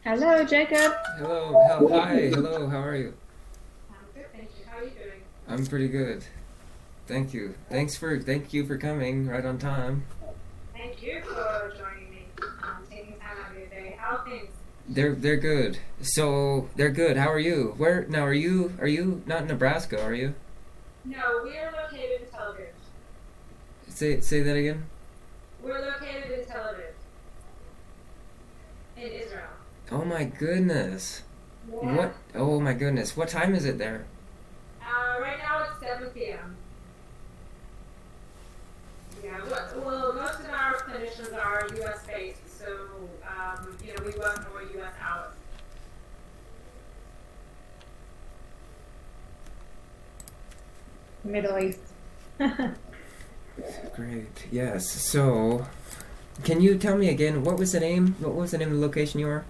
Hello, Jacob. Hello, hi, hello, how are you? I'm good, thank you. How are you doing? I'm pretty good. Thank you. Thank you for coming right on time. Thank you for joining me, taking time out of your day. How are things? They're good. So they're good. How are you? Where now are you not in Nebraska, are you? No, we are located in Tel Aviv. Say that again? We're located in Tel Aviv, in Israel. Oh my goodness. Yeah. What oh my goodness. What time is it there? Right now it's 7 p.m. Yeah, well, most of our clinicians are U.S. based, so we work more U.S. hours. Middle East. Great. Yes. So can you tell me again what was the name? What was the name of the location you are?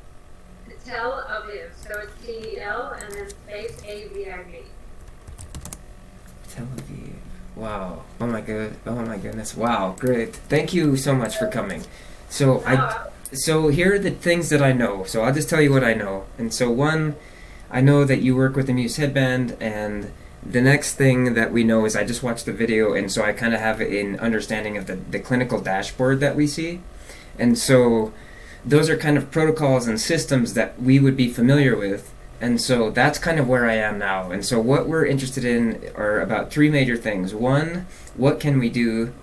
Tel Aviv, so it's Tel and then space Aviv. Tel Aviv. Wow. Oh my goodness. Wow. Great. Thank you so much for coming. So I Oh, so here are the things that I know. So I'll just tell you what I know. And so one, I know that you work with the Muse headband, and the next thing that we know is I just watched the video, and so I kind of have an understanding of the clinical dashboard that we see. And so those are kind of protocols and systems that we would be familiar with. And so that's kind of where I am now. And so what we're interested in are about three major things. One, what can we do?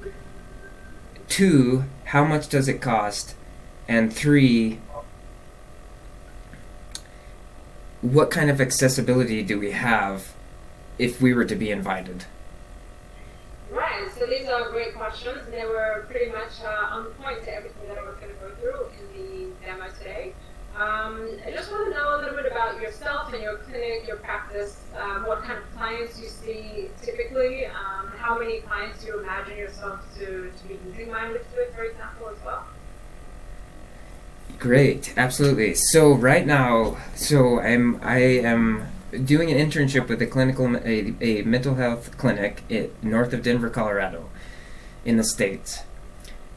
Two, how much does it cost? And three, what kind of accessibility do we have if we were to be invited? right. So these are great questions. They were pretty much on point to everything that I was going to go through in the demo today. I just want to know a little bit about yourself and your clinic, your practice, what kind of clients you see typically, how many clients you imagine yourself to be using MyNDLIFT with, for example, as well. Great, absolutely. So right now, I am doing an internship with a mental health clinic north of Denver, Colorado, in the States.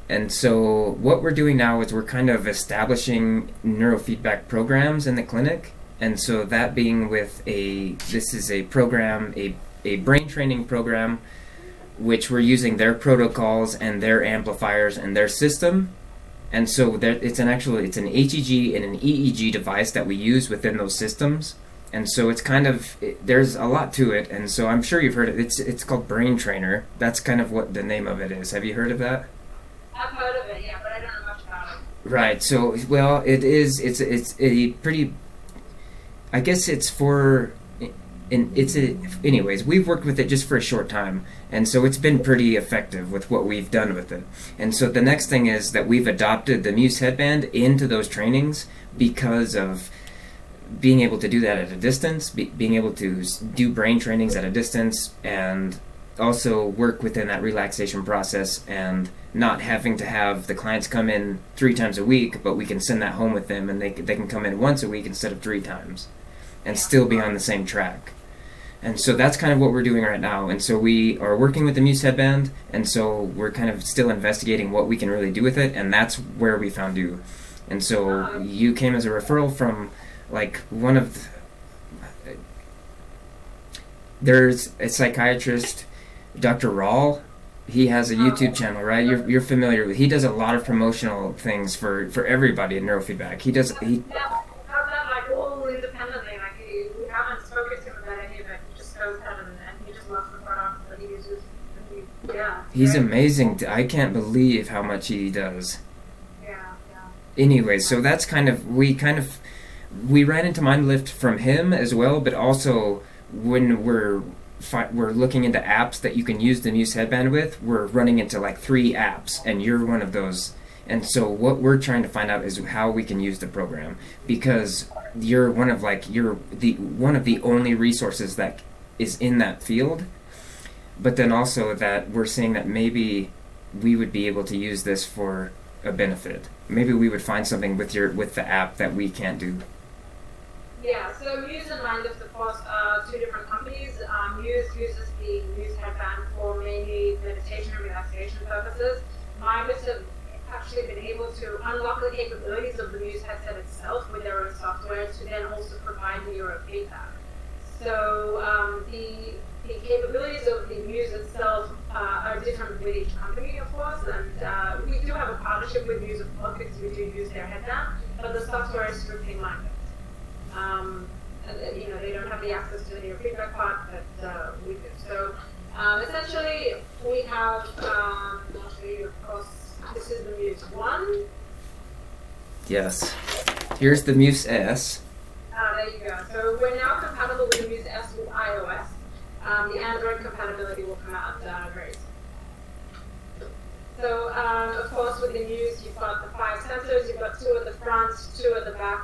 And so what we're doing now is we're kind of establishing neurofeedback programs in the clinic. And so that being this is a program, a brain training program, which we're using their protocols and their amplifiers and their system. And so it's an HEG and an EEG device that we use within those systems. And so there's a lot to it. And so I'm sure you've heard it. It's called Brain Trainer. That's kind of what the name of it is. Have you heard of that? I've heard of it, yeah, but I don't know much about it. Right. So, well, it's a pretty. I guess it's for. Anyways, we've worked with it just for a short time, and so it's been pretty effective with what we've done with it. And so the next thing is that we've adopted the Muse headband into those trainings because of being able to do that at a distance, being able to do brain trainings at a distance, and also work within that relaxation process, and not having to have the clients come in 3 times a week, but we can send that home with them, and they can come in once a week instead of 3 times, and still be on the same track. And so that's kind of what we're doing right now. And so we are working with the Muse headband, and so we're kind of still investigating what we can really do with it, and that's where we found you. And so you came as a referral from like one of there's a psychiatrist, Dr. Rawl. He has a YouTube channel, right? You're familiar with. He does a lot of promotional things for everybody in neurofeedback. He Yeah, how's that like all independently? Like we haven't spoken to him about any of it. He just goes ahead and he just loves the product that he uses. Yeah, he's great. amazing. I can't believe how much he does. Yeah, yeah. Anyway, so that's we ran into MindLift from him as well, but also when we're looking into apps that you can use the Muse headband with, we're running into like 3 apps, and you're one of those. And so what we're trying to find out is how we can use the program, because you're one of the only resources that is in that field. But then also that we're seeing that maybe we would be able to use this for a benefit. Maybe we would find something with the app that we can't do. Yeah, so Muse and MindLift, of course, are two different companies. Muse uses the Muse headband for mainly meditation and relaxation purposes. MindLift actually been able to unlock the capabilities of the Muse headset itself with their own software to then also provide neurofeedback. So the capabilities of the Muse itself are different with each company, of course, and we do have a partnership with Muse, of course, because we do use their headband, but the software is strictly MYNDLIFT. They don't have the access to the neurofeedback part, but we do. So essentially, we have, I'll show you, of course, this is the Muse 1. Yes. Here's the Muse S. There you go. So we're now compatible with the Muse S with iOS. The Android compatibility will come out very soon. So, of course, with the Muse, you've got the 5 sensors. You've got 2 at the front, 2 at the back,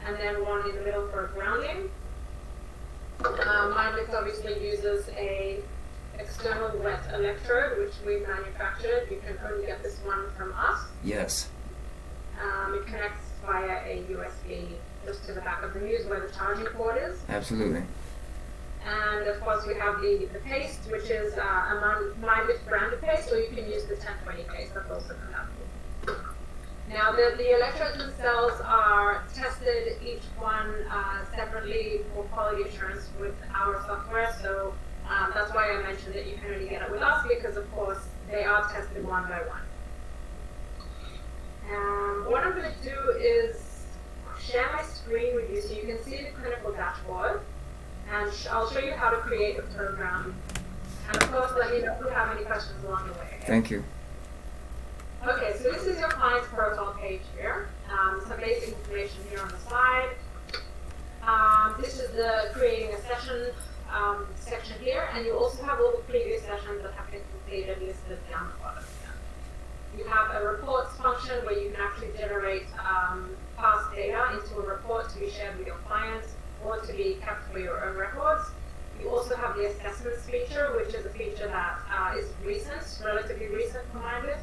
and then 1 in the middle for grounding. MYNDLIFT obviously uses a external wet electrode, which we manufactured. You can only get this one from us. Yes. It connects via a USB just to the back of the Muse where the charging port is. Absolutely. And of course we have the paste, which is a MYNDLIFT branded paste, or you can use the 1020 paste that's also compatible. Now the electrodes themselves are tested, each one separately for quality assurance with our software. So that's why I mentioned that you can only get it with us, because of course they are tested one by one. What I'm going to do is share my screen with you so you can see the clinical dashboard, and I'll show you how to create a program. And of course, let me know if you have any questions along the way. Okay? Thank you. Okay, so this is your client's profile page here. Some basic information here on the side. This is the creating a session section here, and you also have all the previous sessions that have been completed listed down the bottom. You have a reports function where you can actually generate past data into a report to be shared with your clients or to be kept for your own records. You also have the assessments feature, which is a feature that is recent, relatively recent for MYNDLIFT.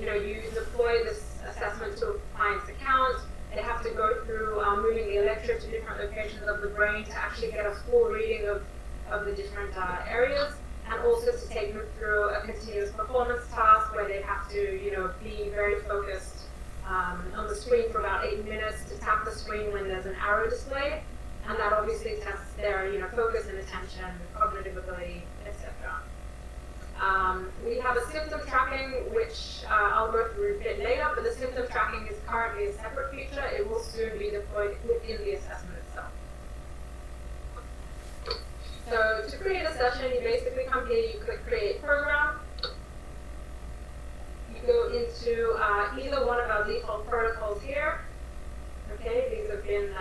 You deploy this assessment to a client's account. They have to go through moving the electrode to different locations of the brain to actually get a full reading of the different areas, and also to take them through a continuous performance task where they have to, be very focused on the screen for about 8 minutes, to tap the screen when there's an arrow displayed, and that obviously tests their, focus and attention, cognitive ability, etc. We have a symptom tracking, which I'll go through a bit later, but the symptom tracking is currently a separate feature. It will soon be deployed within the assessment itself. So to create a session, you basically come here, you click Create Program. You go into either one of our default protocols here. Okay, these have been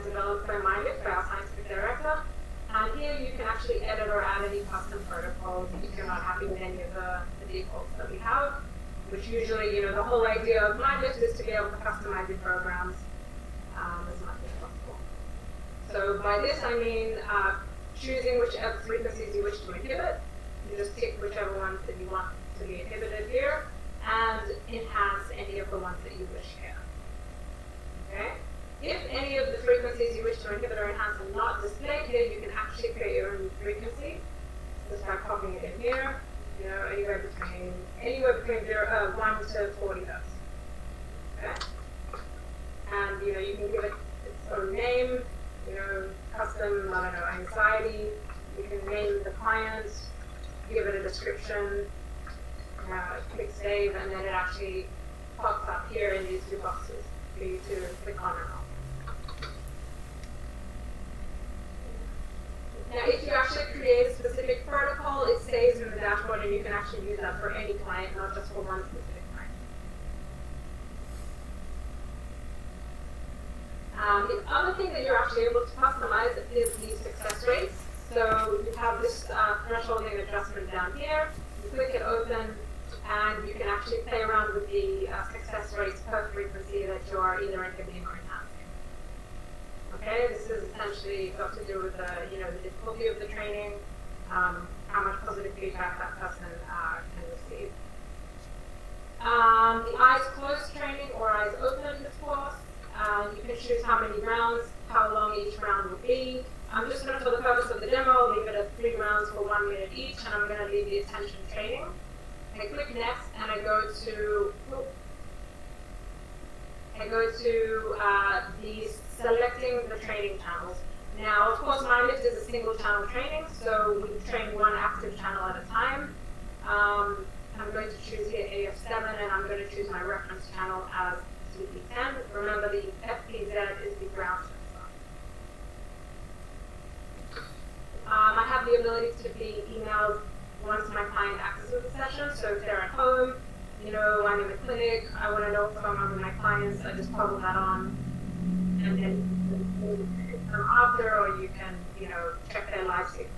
developed by MYNDLIFT, by our scientific director. And here you can actually edit or add any custom protocols if you're not happy with any of the defaults that we have, which usually, the whole idea of MYNDLIFT is to be able to customize your programs as much as possible. So by this I mean choosing whichever frequencies you wish to inhibit. You just tick whichever ones that you want to be inhibited here, and enhance any of the ones that you wish here. Okay? If any of the frequencies you wish to inhibit or enhance are not displayed here, you can actually create your own frequency. Just by copying it in here, anywhere between 1 to 40 hertz. Okay? And you can give it its own name, custom, anxiety. You can name the client, give it a description, click save, and then it actually pops up here in these 2 boxes for you to click on and off. Now, if you actually create a specific protocol, it saves in the dashboard, and you can actually use that for any client, not just for one specific client. The other thing that you're actually able to customize is the success rates. So you have this thresholding adjustment down here. You click it open, and you can actually play around with the success rates per frequency that you are either inhibiting or enhancing. Okay, this is essentially got to do with the difficulty of the training, how much positive feedback that person can receive. The eyes closed training or eyes open, of course. You can choose how many rounds, how long each round will be. I'm just going to, for the purpose of the demo, leave it at 3 rounds for 1 minute each, and I'm going to leave the attention training. I click next, and and I go to the selecting the training channels. Now, of course, MYNDLIFT is a single channel training, so we train one active channel at a time. I'm going to choose here AF7, and I'm going to choose my reference channel as CP10. Remember, the FPZ is the ground sensor. I have the ability to be emailed once my client accesses the session. So if they're at home, you know, I'm in the clinic, I want to know if I'm with my clients, I just toggle that on, and then after, or you can, you know, check their live signal.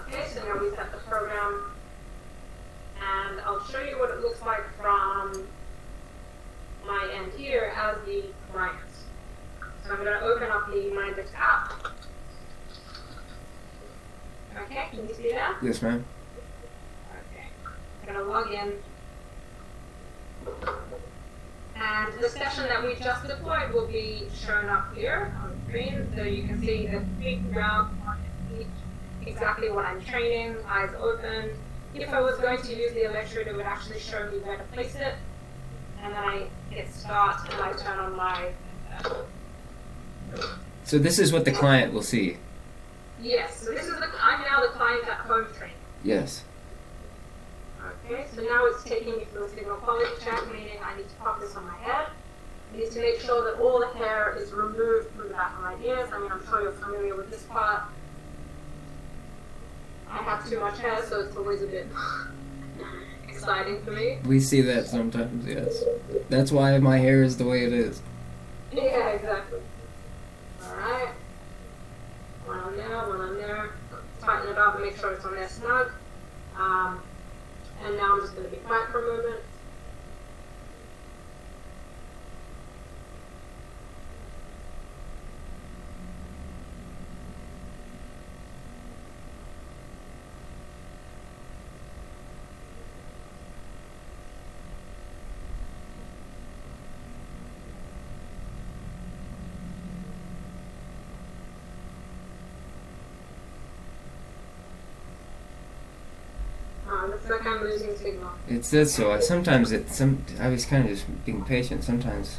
Okay, so now we set the program, and I'll show you what it looks like from my end here as the client. So I'm going to open up the MYNDLIFT app. Okay, can you see that? Yes, ma'am. Okay, I'm going to log in. And the session that we just deployed will be shown up here on the screen, so you can see the big round exactly what I'm training, eyes open. If I was going to use the electrode, it would actually show me where to place it. And then I hit start and I turn on my... So this is what the client will see? Yes, so this is I'm now the client at home training. Yes. Okay, so now it's taking me through a signal quality check, meaning I need to pop this on my head. I need to make sure that all the hair is removed from the back of my ears. I mean, I'm sure you're familiar with this part. I have too much hair, so it's always a bit exciting for me. We see that sometimes, yes. That's why my hair is the way it is. Yeah, exactly. Alright. One on there. Tighten it up and make sure it's on there snug. And now I'm just going to be quiet for a moment. Looks like I'm losing signal. It says so. I was kind of just being patient sometimes.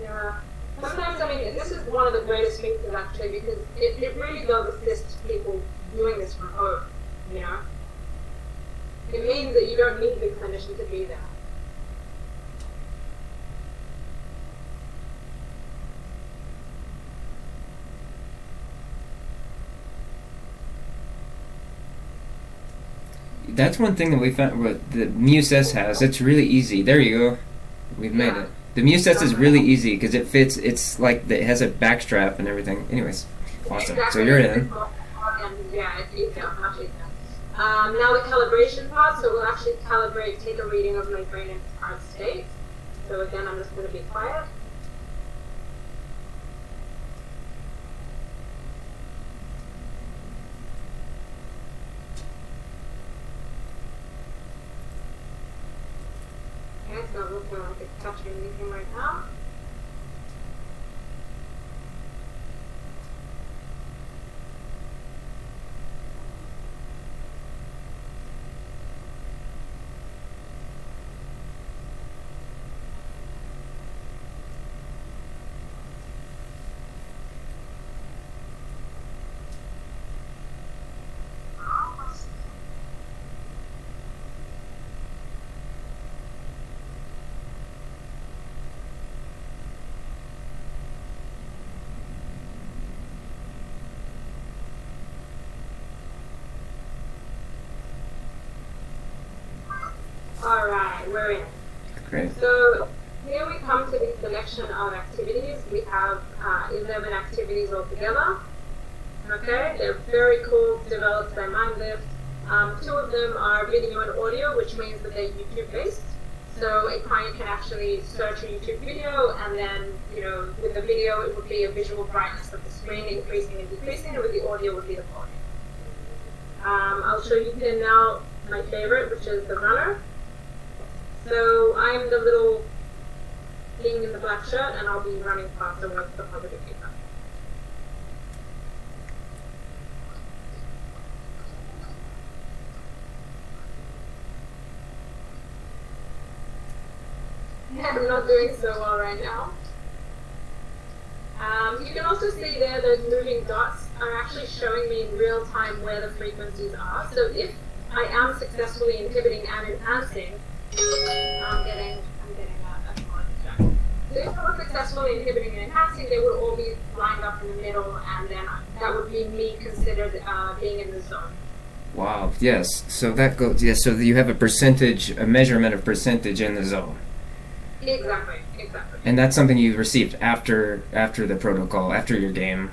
Yeah. Sometimes, I mean, this is one of the greatest features actually, because it really does assist people doing this from home, you know? It means that you don't need the clinician to be there. That's one thing that we found what the MuseS has. It's really easy. There you go. We've made it. The MuseS is really easy because it fits. It's like it has a back strap and everything. Anyways, awesome. Exactly. So you're in. Yeah, it's easier, much easier. Now the calibration part. So we'll actually calibrate, take a reading of my brain in its current state. So again, I'm just going to be quiet. It's not looking like it's touching anything right now. Alright, we're in. Great. So here we come to the selection of activities. We have 11 activities altogether. Okay, they're very cool, developed by MYNDLIFT. 2 of them are video and audio, which means that they're YouTube based. So a client can actually search a YouTube video, and then, you know, with the video it would be a visual brightness of the screen increasing and decreasing, and with the audio would be the volume. I'll show you here now my favorite, which is the runner. So I'm the little thing in the black shirt, and I'll be running faster with the positive feedback. I'm not doing so well right now. You can also see there those moving dots are actually showing me in real time where the frequencies are. So if I am successfully inhibiting and enhancing, I'm getting a smart check. So if I was successfully inhibiting and enhancing, they would all be lined up in the middle, and then that would be me considered being in the zone. Wow. Yes. So that goes. Yes. So you have a measurement of percentage in the zone. Exactly. And that's something you received after the protocol, after your game.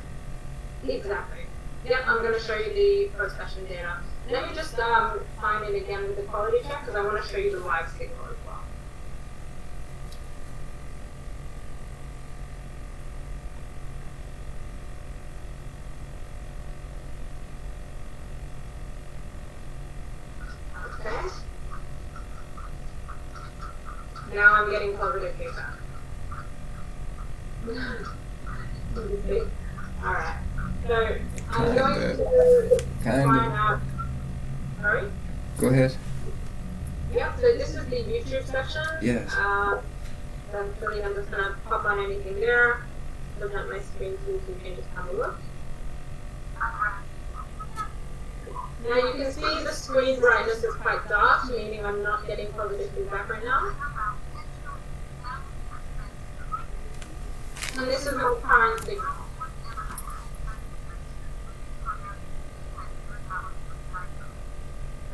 Exactly. Yep, I'm going to show you the post-session data. Let me just sign in again with the quality check because I want to show you the live signal as well. Okay. Now I'm getting positive feedback. Alright. So I'm going to find out. Sorry? Go ahead. Yep, so this is the YouTube section. Yes. I'm just going to pop on anything there. Look at my screen so you can just have a look. Now you can see the screen brightness is quite dark, meaning I'm not getting positive feedback right now. And this is my current signal.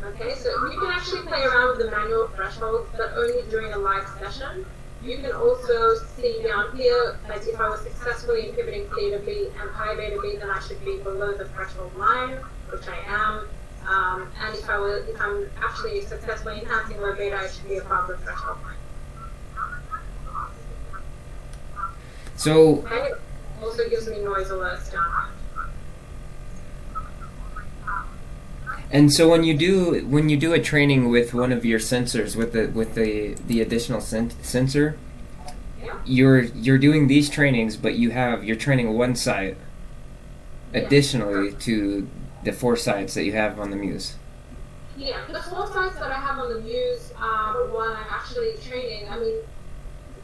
Okay, so you can actually play around with the manual thresholds, but only during a live session. You can also see down here that if I was successfully inhibiting theta B and high beta B, then I should be below the threshold line, which I am. And if I'm actually successfully enhancing low beta, I should be above the threshold line. So. Okay, it also gives me noise alerts down. And so when you do a training with one of your sensors, with the additional sensor, Yeah. you're doing these trainings, but you're training one site additionally to the 4 sites that you have on the Muse. Yeah, the 4 sites that I have on the Muse, when I'm actually training, I mean,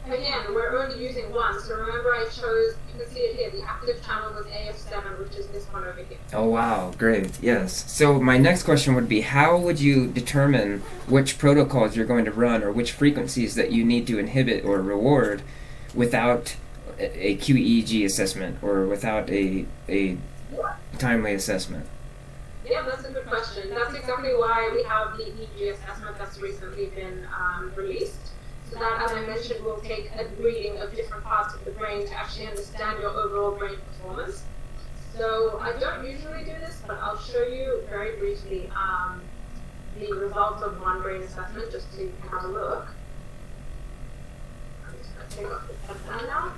again, we're only using one, so remember I chose, you can see it here, the active channel was AF7, which is this one over here. Oh wow, great, yes. So my next question would be, how would you determine which protocols you're going to run or which frequencies that you need to inhibit or reward without a QEEG assessment or without a timely assessment? Yeah, that's a good question. That's exactly why we have the EEG assessment that's recently been released. So that, as I mentioned, will take a reading of different parts of the brain to actually understand your overall brain performance. So I don't usually do this, but I'll show you very briefly the results of one brain assessment just to have a look. I'm just going to take off the headband now.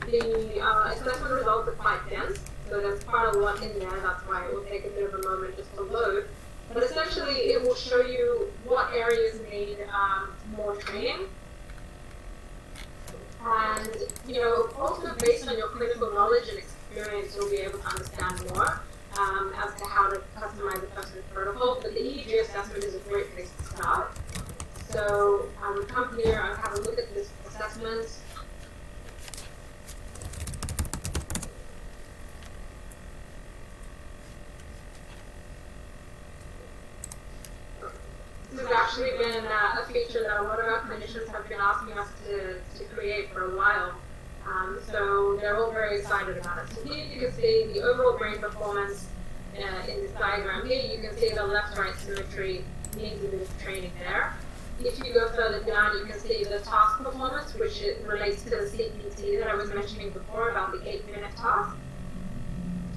The assessment results are quite dense, so there's quite a lot in there. That's why it will take a bit of a moment just to load. But essentially, it will show you what areas need more training. And, also based on your clinical knowledge and experience, you'll be able to understand more as to how to customize a person's protocol. But the EEG assessment is a great place to start. So come here and have a look at this assessment. This has actually been a feature that a lot of our clinicians have been asking us to create for a while. So they're all very excited about it. So here you can see the overall brain performance in this diagram. Here you can see the left-right symmetry needs a bit of training there. If you go further down, you can see the task performance, which relates to the CPT that I was mentioning before about the 8-minute task.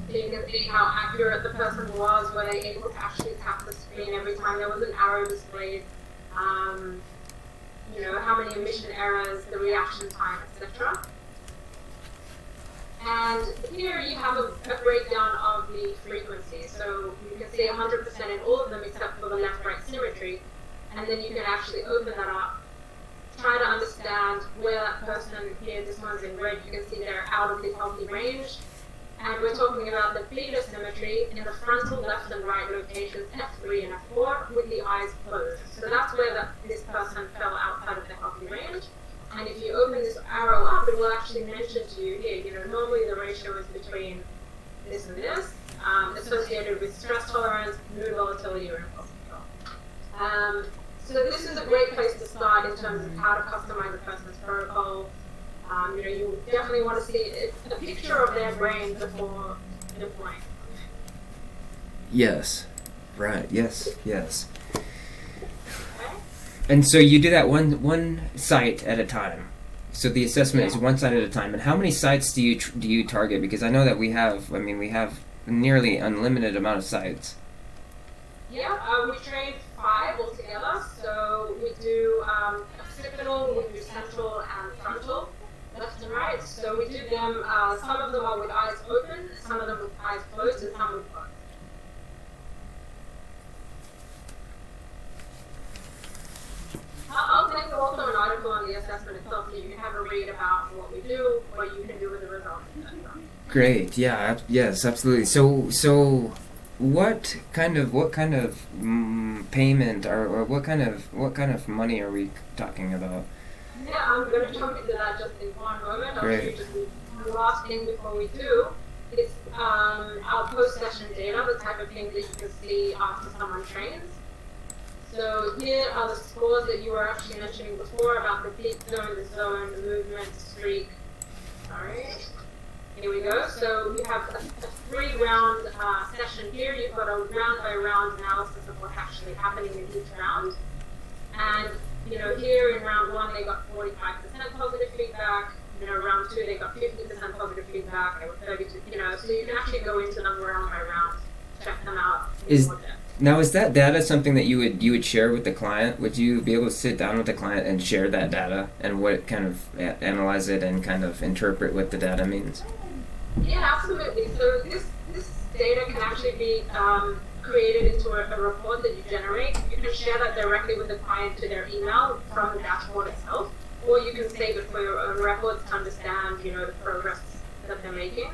So you can see how accurate the person was, were they able to actually tap the screen every time there was an arrow displayed, how many emission errors, the reaction time, etc. And here you have a breakdown of the frequency. So you can see 100% in all of them except for the left-right symmetry. And then you can actually open that up, try to understand where that person here, this one's in red, you can see they're out of the healthy range. And we're talking about the beta symmetry in the frontal left and right locations, F3 and F4, with the eyes closed. So that's where this quality or impulse control. So this is a great place to start in terms of how to customize a person's protocol. You definitely want to see a picture of their brain before deploying. Yes. Right. Yes. Okay. And so you do that one site at a time. So the assessment is one site at a time. And how many sites do you target? Because I know that we have nearly unlimited amount of sites. Yeah, we train 5 altogether. So we do occipital, we do central, and frontal, left and right. So we do them. Some of them are with eyes open, some of them with eyes closed, and some with both. I'll take also an article on the assessment itself so you can have a read about what we do, what you can do with the results, etc. Great. Yeah. Yes. Absolutely. So what kind of payment or what kind of money are we talking about? Yeah, I'm going to jump into that just in one moment. I'll Great. show you just the last thing before we do. It's our post-session data, the type of thing that you can see after someone trains. So here are the scores that you were actually mentioning before about the peak zone, the movement, streak. Alright, here we go. So we have a 3-round session here. You've got a round-by-round analysis of what's actually happening in each round. And here in round 1 they got 45% positive feedback. Round 2 they got 50% positive feedback. They were 32. So you can actually go into them round by round, check them out. Now, is that data something that you would share with the client? Would you be able to sit down with the client and share that data and what kind of analyze it and kind of interpret what the data means? Yeah, absolutely. So this data can actually be created into a report that you generate. You can share that directly with the client to their email from the dashboard itself, or you can save it for your own records to understand, the progress that they're making.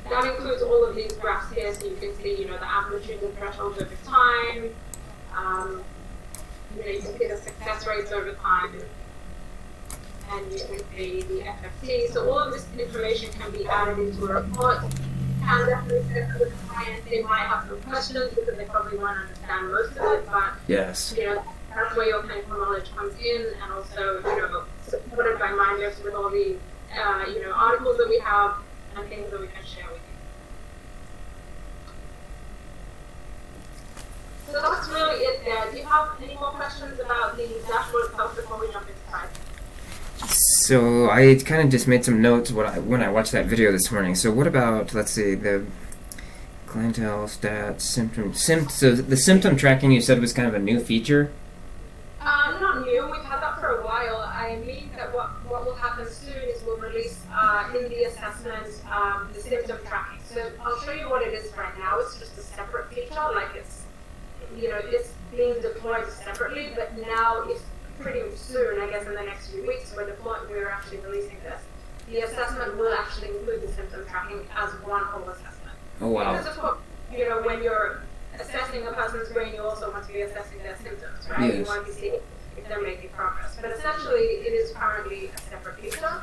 That includes all of these graphs here, so you can see, the amplitude and thresholds over time. You can see the success rates over time, and you can see the FFT. So all of this information can be added into a report. Can definitely send to the client. They might have some questions because they probably won't understand most of it, but yes, that's where your clinical knowledge comes in, and also, supported by MYNDLIFT with all the, articles that we have and things that we can share with you. So that's really it there. Do you have any more questions about the dashboard itself before we jump inside? So I kind of just made some notes when I watched that video this morning. So what about, let's see, the clientele stats, so the symptom tracking you said was kind of a new feature? Not new. We've had that for a while. I mean that what will happen soon is we'll release in the assessment the symptom tracking. So I'll show you what it is right now. It's just a separate feature, like it's being deployed separately, but now it's pretty soon, I guess in the next few weeks, we're actually releasing this. The assessment will actually include the symptom tracking as one whole assessment. Oh wow. Because of course, when you're assessing a person's brain, you also want to be assessing their symptoms, right? Yes. You want to see if they're making progress. But essentially, it is currently a separate feature.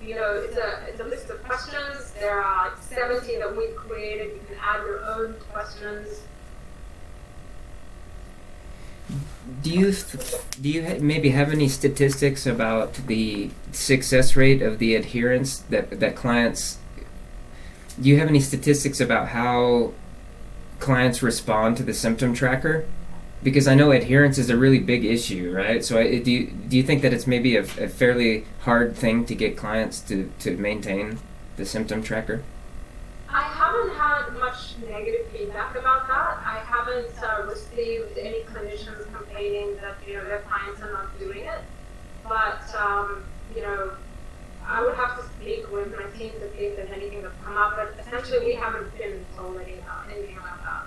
It's a list of questions. There are 70 that we've created. You can add your own questions. Do you maybe have any statistics about the success rate of the adherence that clients? Do you have any statistics about how clients respond to the symptom tracker? Because I know adherence is a really big issue, right? So do you think that it's maybe a fairly hard thing to get clients to maintain the symptom tracker? I haven't had much negative feedback about that. I haven't received any clinicians complaining that their clients are not doing it. But I would have to speak with my team to see if there's anything that's come up. But essentially, we haven't been told anything about that.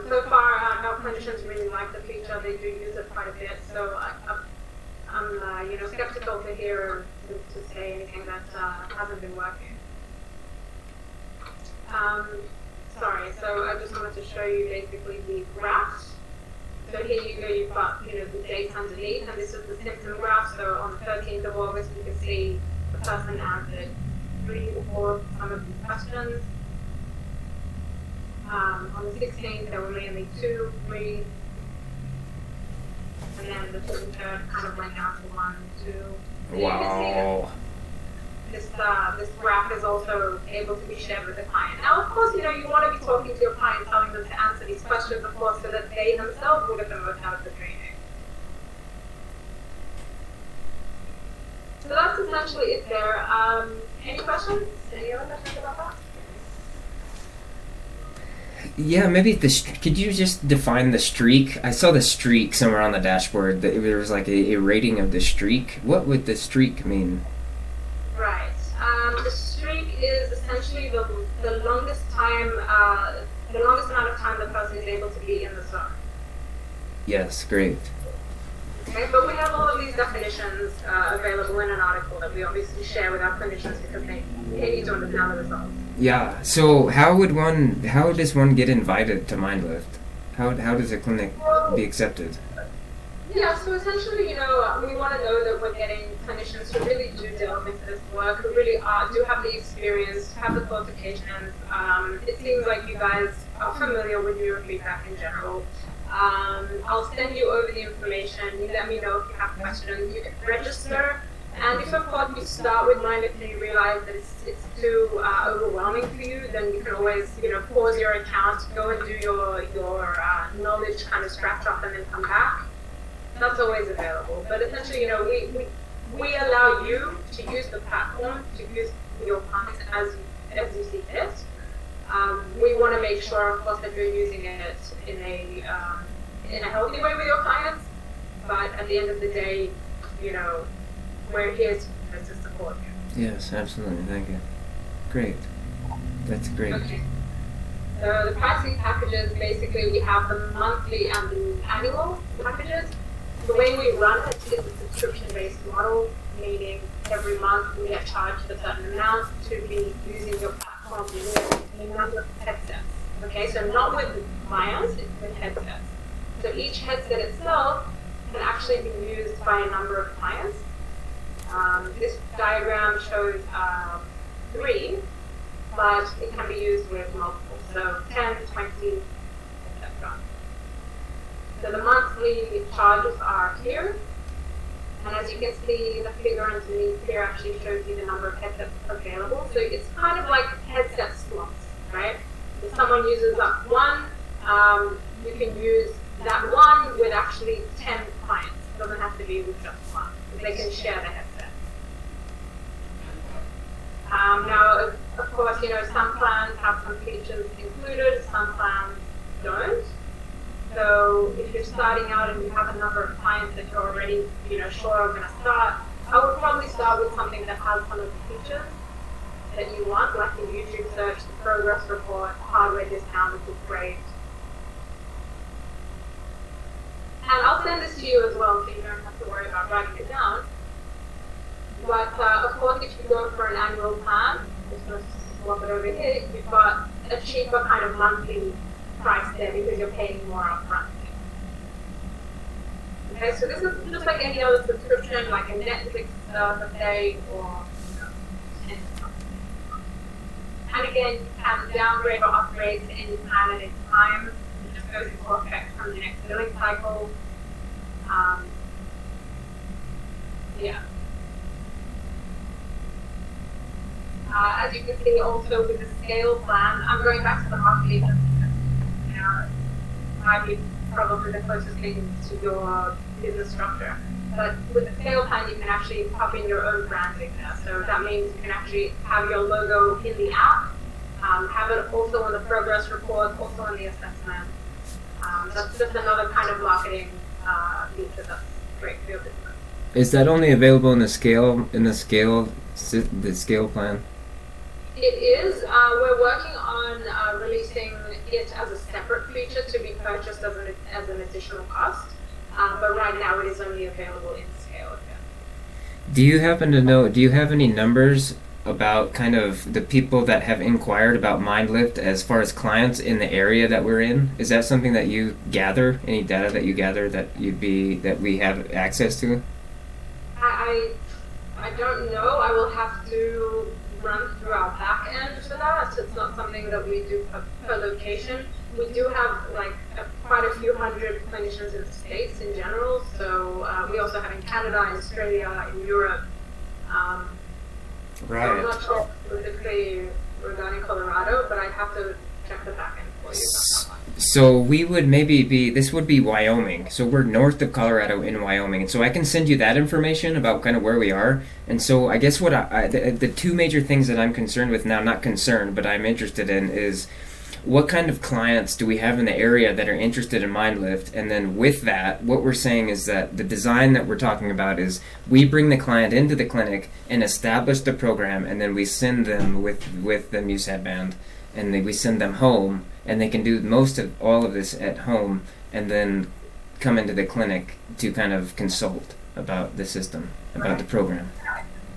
So far, our clinicians really like the feature. They do use it quite a bit. So I'm skeptical to hear to say anything that hasn't been working. Sorry, so I just wanted to show you basically the graphs. So here you go, you've got the dates underneath, and this is the symptom graph. So on the 13th of August, you can see the person answered 3 or 4 some of these questions. On the 16th, there were mainly 2, 3, and then the 23rd kind of went down to 1, 2. Wow. This graph is also able to be shared with the client. Now, of course, you want to be talking to your client, telling them to answer these questions, of course, so that they themselves will get the most out of the training. So that's essentially it there. Any questions? Any other questions about that? Yeah, maybe could you just define the streak? I saw the streak somewhere on the dashboard. That there was like a rating of the streak. What would the streak mean? Right. The streak is essentially the longest time, the longest amount of time the person is able to be in the zone. Yes, great. Okay, but we have all of these definitions available in an article that we obviously share with our clinicians because they need to understand the results. Yeah. So how does one get invited to MYNDLIFT? How does a clinic be accepted? Yeah, so essentially, we want to know that we're getting clinicians who really do delve into this work, who really do have the experience, have the qualifications. It seems like you guys are familiar with neurofeedback in general. I'll send you over the information. You let me know if you have questions. You can register. And if, of course, you start with MYNDLIFT and you realize that it's too overwhelming for you, then you can always, pause your account, go and do your knowledge kind of scratch off and then come back. That's always available. But essentially, we allow you to use the platform, to use your clients as you see fit. We want to make sure, of course, that you're using it in a healthy way with your clients. But at the end of the day, we're here to support you. Yes, absolutely. Thank you. Great. That's great. Okay. So the pricing packages, basically, we have the monthly and the annual packages. The way we run it is a subscription-based model, meaning every month we get charged a certain amount to be using your platform with a number of headsets. Okay, so not with clients, it's with headsets. So each headset itself can actually be used by a number of clients. This diagram shows 3, but it can be used with multiple, so 10, 20, etc. So the monthly charges are here, and as you can see, the figure underneath here actually shows you the number of headsets available. So it's kind of like headset slots, right? If someone uses up 1, you can use that 1 with actually 10 clients. It doesn't have to be with just 1. They can share the headset. Now, of course, some plans have some features included, some plans don't. So if you're starting out and you have a number of clients that you're already, sure are going to start, I would probably start with something that has some of the features that you want, like the YouTube search, the progress report, hardware discount, which is great. And I'll send this to you as well, so you don't have to worry about writing it down. But of course, if you go for an annual plan, just going to swap it over here, you've got a cheaper kind of monthly price there because you're paying more upfront. Okay, so this is just like any other subscription, like a Netflix buffet or anything. And again, you can downgrade or upgrade to any plan at any time. It just goes into effect from the next billing cycle. Yeah. As you can see, also with the scale plan, I'm going back to the monthly because might be probably the closest thing to your business structure. But with the scale plan, you can actually pop in your own branding there. So that means you can actually have your logo in the app, have it also on the progress report, also on the assessment. That's just another kind of marketing feature that's great for your business. Is that only available in the scale plan? It is. We're working on releasing it as a separate feature to be purchased as an additional cost. But right now it is only available in scale. Yeah. Do you happen to know, do you have any numbers about kind of the people that have inquired about MYNDLIFT as far as clients in the area that we're in? Is that something that you gather, any data that you gather that we have access to? I don't know. I will have to run through our back end for that. It's not something that we do per location. We do have like quite a few hundred clinicians in the States in general. So we also have in Canada, in Australia, in Europe. Right. I'm not sure specifically regarding Colorado, but I'd have to check the back end for you about that one. So we would maybe this would be Wyoming. So we're north of Colorado in Wyoming. And so I can send you that information about kind of where we are. And so I guess what the two major things that I'm concerned with now, not concerned, but I'm interested in is what kind of clients do we have in the area that are interested in MYNDLIFT? And then with that, what we're saying is that the design that we're talking about is we bring the client into the clinic and establish the program, and then we send them with the Muse headband, and then we send them home, and they can do most of all of this at home, and then come into the clinic to kind of consult about the system, about the program.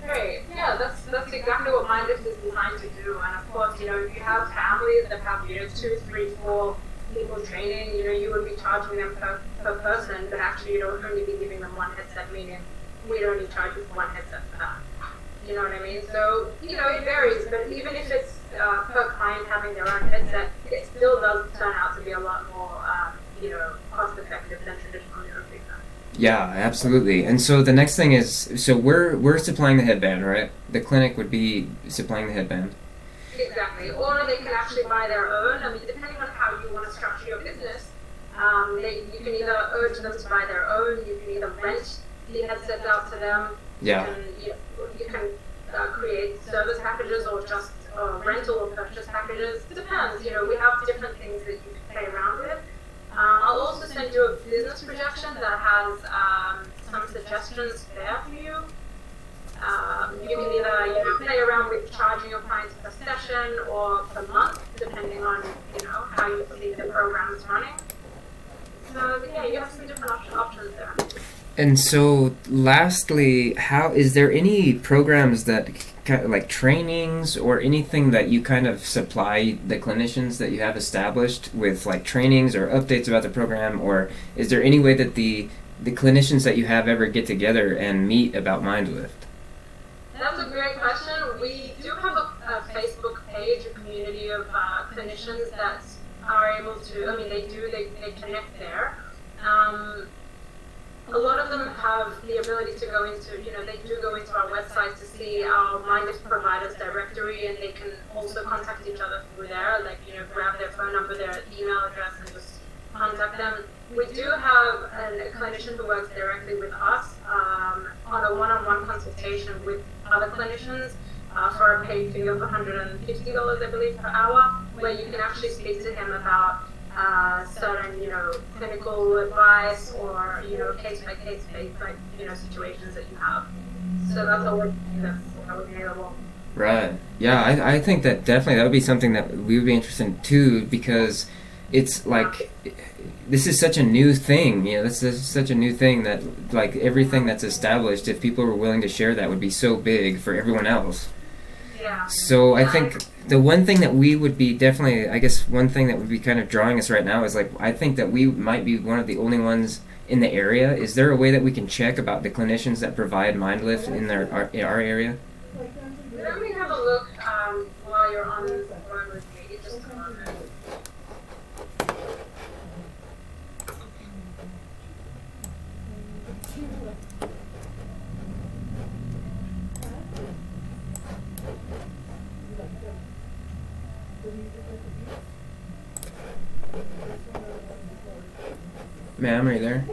Great. Yeah, that's exactly what MYNDLIFT is designed to do. And of course, if you have families that have 2, 3, 4 people training, you would be charging them per person, but actually you'd only be giving them one headset, meaning we'd only charge with one headset for that. You know what I mean? So it varies, but even if it's per client having their own headset, it still does turn out to be a lot more cost effective than traditional neurofeedback. Yeah, absolutely. And so the next thing is, so we're supplying the headband, right? The clinic would be supplying the headband. Exactly. Or they can actually buy their own. I mean, depending on how you want to structure your business, you can either urge them to buy their own, you can either rent the headsets out to them. Yeah. You can create service packages or just rental or purchase packages. It depends. We have different things that you can play around with. I'll also send you a business projection that has some suggestions there for you. You can either play around with charging your clients per session or per month, depending on how you see the program is running. So yeah, you have some different options there. And so, lastly, is there any programs that like trainings or anything that you kind of supply the clinicians that you have established with like trainings or updates about the program, or is there any way that the clinicians that you have ever get together and meet about MYNDLIFT? That's a great question. We do have a Facebook page, a community of clinicians that are able to, they connect there. A lot of them have the ability to go into, they do go into our website to see our MYNDLIFT providers directory, and they can also contact each other through there, grab their phone number, their email address, and just contact them. We do have a clinician who works directly with us on a one-on-one consultation with other clinicians for a paid fee of $150, I believe, per hour, where you can actually speak to him about certain, clinical advice or, case-by-case situations that you have. So that's always available. Right. Yeah, I think that definitely that would be something that we would be interested in too, because it's like this is such a new thing. This is such a new thing that like everything that's established, if people were willing to share that, would be so big for everyone else. Yeah. So I think the one thing that we would be definitely, I guess one thing that would be kind of drawing us right now is like, I think that we might be one of the only ones in the area. Is there a way that we can check about the clinicians that provide MYNDLIFT in our area? Let me have a look while you're on the phone with me. Just a moment. Ma'am, are you there?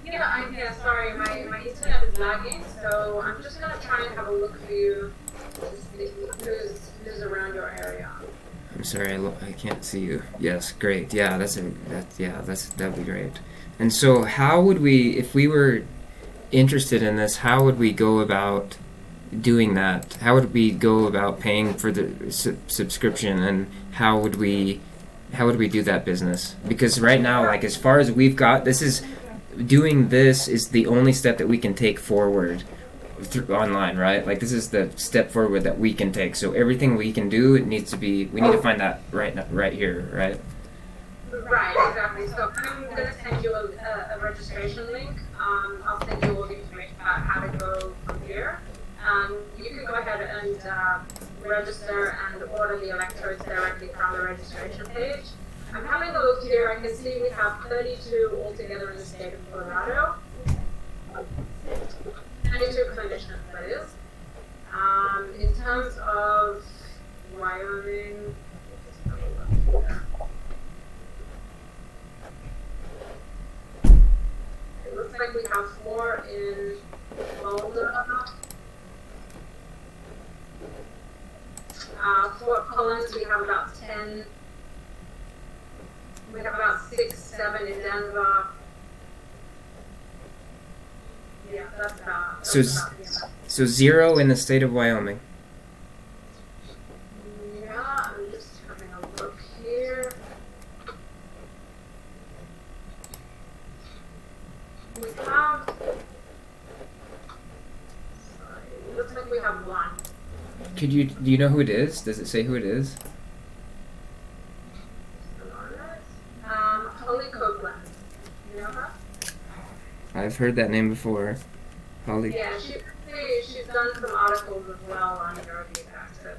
Yeah, sorry, my internet is lagging, so I'm just going to try and have a look for you to see who's around your area. I'm sorry, I can't see you. Yes, great. Yeah, that'd be great. And so how would we, if we were interested in this, how would we go about doing that? How would we go about paying for the subscription, and how would we do that business? Because right now, like as far as we've got, doing this is the only step that we can take forward online, right? Like this is the step forward that we can take. So everything we can do, we need to find that right here, right? Right, exactly. So I'm going to send you a registration link. I'll send you all the information about how to go from here. You can go ahead and register and order the electrodes directly from the registration page. I'm having a look here. I can see we have 32 altogether in the state of Colorado. 32 clinicians, that is. In terms of Wyoming, just have a look here. It looks like we have 4 in Boulder. Fort Collins, we have about 10. We have about 6, 7 in Denver. Yeah, that's about. So 0 in the state of Wyoming. Yeah, I'm just having a look here. We have. Sorry, it looks like we have 1. Do you know who it is? Does it say who it is? Holly Copeland. You know her? I've heard that name before. Holly. Yeah, she's done some articles as well on neurofeedback. So